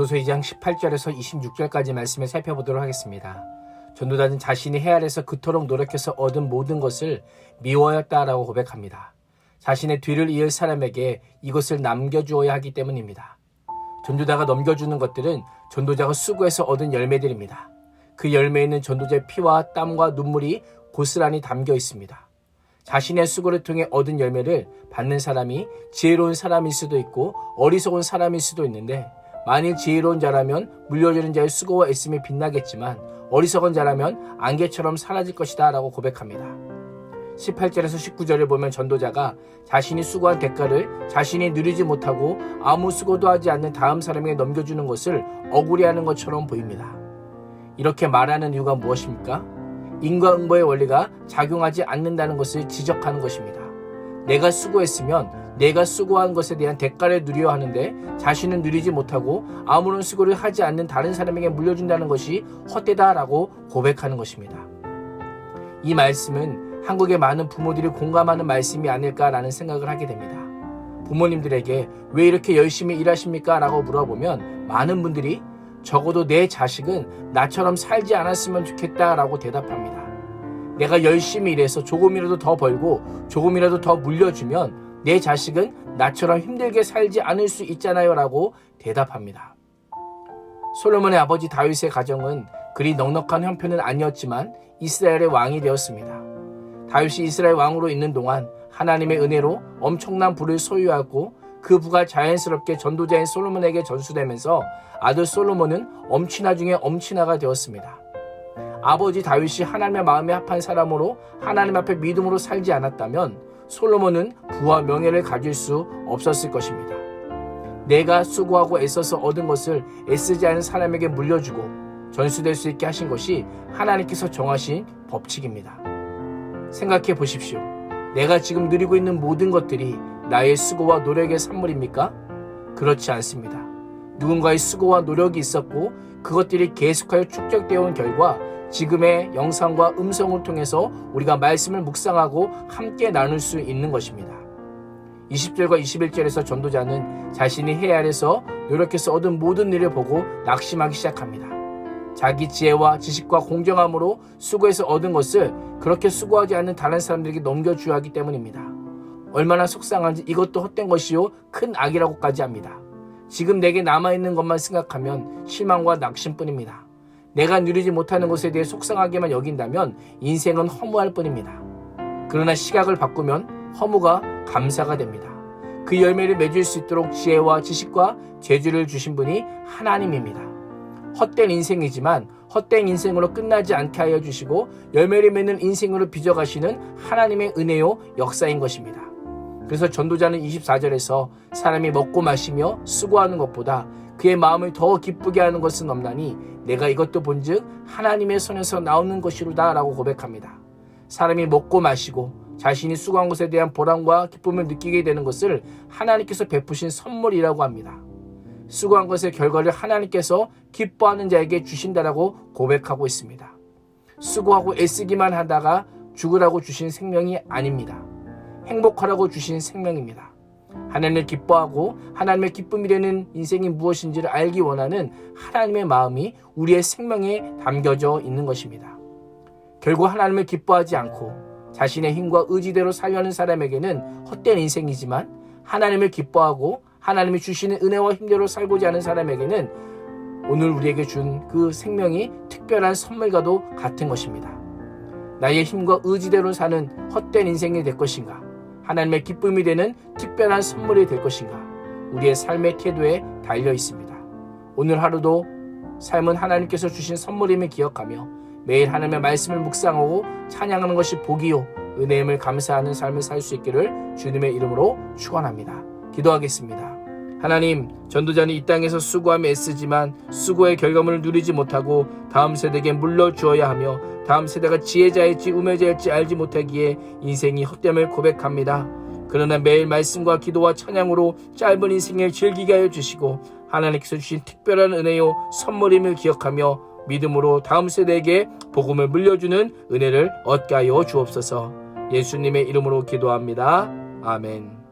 전도서 2장 18절에서 26절까지 말씀을 살펴보도록 하겠습니다. 전도자는 자신이 헤아려서 그토록 노력해서 얻은 모든 것을 미워했다라고 고백합니다. 자신의 뒤를 이을 사람에게 이것을 남겨주어야 하기 때문입니다. 전도자가 넘겨주는 것들은 전도자가 수고해서 얻은 열매들입니다. 그 열매에는 전도자의 피와 땀과 눈물이 고스란히 담겨 있습니다. 자신의 수고를 통해 얻은 열매를 받는 사람이 지혜로운 사람일 수도 있고 어리석은 사람일 수도 있는데, 만일 지혜로운 자라면 물려주는 자의 수고와 애씀이 빛나겠지만 어리석은 자라면 안개처럼 사라질 것이다 라고 고백합니다. 18절에서 19절을 보면 전도자가 자신이 수고한 대가를 자신이 누리지 못하고 아무 수고도 하지 않는 다음 사람에게 넘겨주는 것을 억울해하는 것처럼 보입니다. 이렇게 말하는 이유가 무엇입니까? 인과응보의 원리가 작용하지 않는다는 것을 지적하는 것입니다. 내가 수고했으면 내가 수고한 것에 대한 대가를 누려야 하는데 자신은 누리지 못하고 아무런 수고를 하지 않는 다른 사람에게 물려준다는 것이 헛되다라고 고백하는 것입니다. 이 말씀은 한국의 많은 부모들이 공감하는 말씀이 아닐까라는 생각을 하게 됩니다. 부모님들에게 왜 이렇게 열심히 일하십니까? 라고 물어보면 많은 분들이 적어도 내 자식은 나처럼 살지 않았으면 좋겠다라고 대답합니다. 내가 열심히 일해서 조금이라도 더 벌고 조금이라도 더 물려주면 내 자식은 나처럼 힘들게 살지 않을 수 있잖아요 라고 대답합니다. 솔로몬의 아버지 다윗의 가정은 그리 넉넉한 형편은 아니었지만 이스라엘의 왕이 되었습니다. 다윗이 이스라엘 왕으로 있는 동안 하나님의 은혜로 엄청난 부를 소유하고 그 부가 자연스럽게 전도자인 솔로몬에게 전수되면서 아들 솔로몬은 엄친아 중에 엄친아가 되었습니다. 아버지 다윗이 하나님의 마음에 합한 사람으로 하나님 앞에 믿음으로 살지 않았다면 솔로몬은 부와 명예를 가질 수 없었을 것입니다. 내가 수고하고 애써서 얻은 것을 애쓰지 않은 사람에게 물려주고 전수될 수 있게 하신 것이 하나님께서 정하신 법칙입니다. 생각해 보십시오. 내가 지금 누리고 있는 모든 것들이 나의 수고와 노력의 산물입니까? 그렇지 않습니다. 누군가의 수고와 노력이 있었고 그것들이 계속하여 축적되어 온 결과 지금의 영상과 음성을 통해서 우리가 말씀을 묵상하고 함께 나눌 수 있는 것입니다. 20절과 21절에서 전도자는 자신이 헤아려서 노력해서 얻은 모든 일을 보고 낙심하기 시작합니다. 자기 지혜와 지식과 공정함으로 수고해서 얻은 것을 그렇게 수고하지 않는 다른 사람들에게 넘겨줘야 하기 때문입니다. 얼마나 속상한지 이것도 헛된 것이요 큰 악이라고까지 합니다. 지금 내게 남아있는 것만 생각하면 실망과 낙심뿐입니다. 내가 누리지 못하는 것에 대해 속상하게만 여긴다면 인생은 허무할 뿐입니다. 그러나 시각을 바꾸면 허무가 감사가 됩니다. 그 열매를 맺을 수 있도록 지혜와 지식과 재주를 주신 분이 하나님입니다. 헛된 인생이지만 헛된 인생으로 끝나지 않게 하여 주시고 열매를 맺는 인생으로 빚어가시는 하나님의 은혜요 역사인 것입니다. 그래서 전도자는 24절에서 사람이 먹고 마시며 수고하는 것보다 그의 마음을 더 기쁘게 하는 것은 없나니 내가 이것도 본즉 하나님의 손에서 나오는 것이로다 라고 고백합니다. 사람이 먹고 마시고 자신이 수고한 것에 대한 보람과 기쁨을 느끼게 되는 것을 하나님께서 베푸신 선물이라고 합니다. 수고한 것의 결과를 하나님께서 기뻐하는 자에게 주신다라고 고백하고 있습니다. 수고하고 애쓰기만 하다가 죽으라고 주신 생명이 아닙니다. 행복하라고 주신 생명입니다. 하나님을 기뻐하고 하나님의 기쁨이 되는 인생이 무엇인지를 알기 원하는 하나님의 마음이 우리의 생명에 담겨져 있는 것입니다. 결국 하나님을 기뻐하지 않고 자신의 힘과 의지대로 살려는 사람에게는 헛된 인생이지만 하나님을 기뻐하고 하나님이 주시는 은혜와 힘대로 살고자 하는 사람에게는 오늘 우리에게 준 그 생명이 특별한 선물과도 같은 것입니다. 나의 힘과 의지대로 사는 헛된 인생이 될 것인가? 하나님의 기쁨이 되는 특별한 선물이 될 것인가? 우리의 삶의 태도에 달려 있습니다. 오늘 하루도 삶은 하나님께서 주신 선물임을 기억하며 매일 하나님의 말씀을 묵상하고 찬양하는 것이 복이요 은혜임을 감사하는 삶을 살 수 있기를 주님의 이름으로 축원합니다. 기도하겠습니다. 하나님, 전도자는 이 땅에서 수고하며 애쓰지만 수고의 결과물을 누리지 못하고 다음 세대에게 물려주어야 하며 다음 세대가 지혜자일지 우매자일지 알지 못하기에 인생이 헛됨을 고백합니다. 그러나 매일 말씀과 기도와 찬양으로 짧은 인생을 즐기게 하여 주시고 하나님께서 주신 특별한 은혜요 선물임을 기억하며 믿음으로 다음 세대에게 복음을 물려주는 은혜를 얻게 하여 주옵소서. 예수님의 이름으로 기도합니다. 아멘.